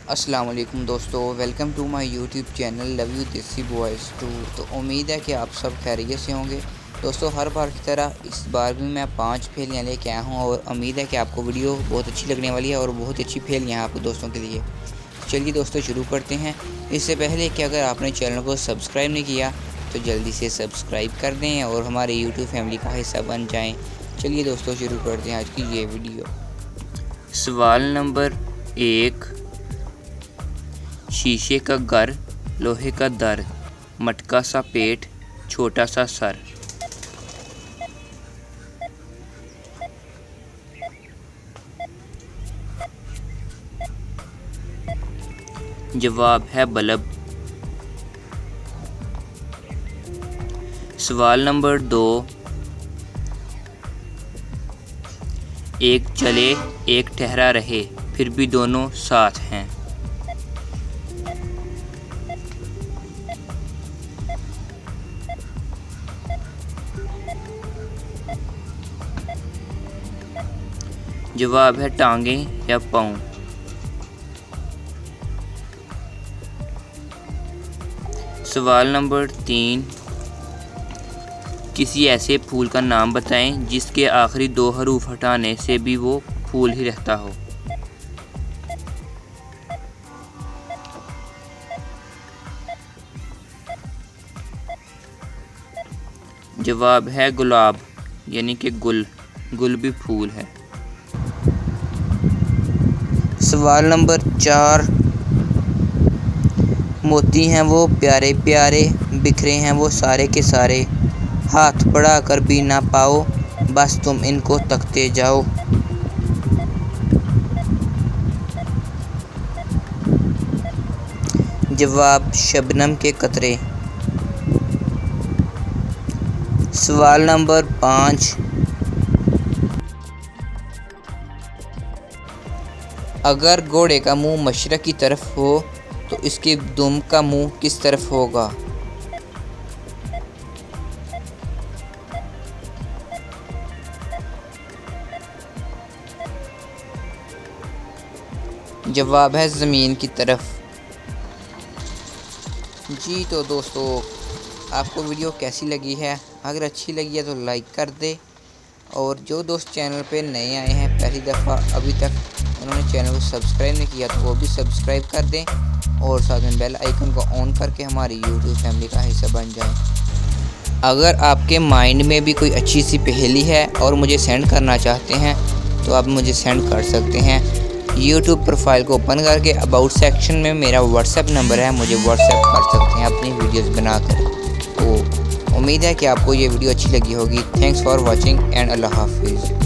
अस्सलाम वालेकुम दोस्तों, welcome to my YouTube channel love you desi boys 2। तो उम्मीद है कि आप सब खैरियत से होंगे। दोस्तों, हर बार की तरह इस बार भी मैं 5 पहेलियाँ लेके आया हूँ और उम्मीद है कि आपको वीडियो बहुत अच्छी लगने वाली है और बहुत अच्छी पहेलियाँ हैं आप दोस्तों के लिए। चलिए दोस्तों, शुरू करते हैं। इससे पहले कि अगर आपने चैनल को सब्सक्राइब नहीं किया तो जल्दी से सब्सक्राइब कर दें और हमारे यूट्यूब फैमिली का हिस्सा बन जाएँ। चलिए दोस्तों, शुरू करते हैं आज की ये वीडियो। सवाल नंबर 1। शीशे का घर, लोहे का दर, मटका सा पेट, छोटा सा सर। जवाब है बल्ब। सवाल नंबर 2। एक चले एक ठहरा रहे, फिर भी दोनों साथ हैं। जवाब है टांगें या पाँव। सवाल नंबर 3। किसी ऐसे फूल का नाम बताएं जिसके आखिरी 2 हरूफ हटाने से भी वो फूल ही रहता हो। जवाब है गुलाब, यानी कि गुल भी फूल है। सवाल नंबर 4। मोती हैं वो प्यारे प्यारे, बिखरे हैं वो सारे के सारे, हाथ बढ़ा कर भी ना पाओ, बस तुम इनको तकते जाओ। जवाब शबनम के कतरे। सवाल नंबर 5। अगर घोड़े का मुंह मशरक़ की तरफ हो तो इसके दुम का मुंह किस तरफ होगा? जवाब है ज़मीन की तरफ। जी तो दोस्तों, आपको वीडियो कैसी लगी है? अगर अच्छी लगी है तो लाइक कर दे और जो दोस्त चैनल पे नए आए हैं पहली दफ़ा अभी तक उन्होंने चैनल को सब्सक्राइब नहीं किया तो वो भी सब्सक्राइब कर दें और साथ में बेल आइकन को ऑन करके हमारी यूट्यूब फैमिली का हिस्सा बन जाएं। अगर आपके माइंड में भी कोई अच्छी सी पहेली है और मुझे सेंड करना चाहते हैं तो आप मुझे सेंड कर सकते हैं। यूट्यूब प्रोफाइल को ओपन करके अबाउट सेक्शन में मेरा व्हाट्सएप नंबर है, मुझे व्हाट्सएप कर सकते हैं अपनी वीडियोज़ बनाकर। तो उम्मीद है कि आपको ये वीडियो अच्छी लगी होगी। थैंक्स फॉर वॉचिंग एंड अल्लाह हाफिज़।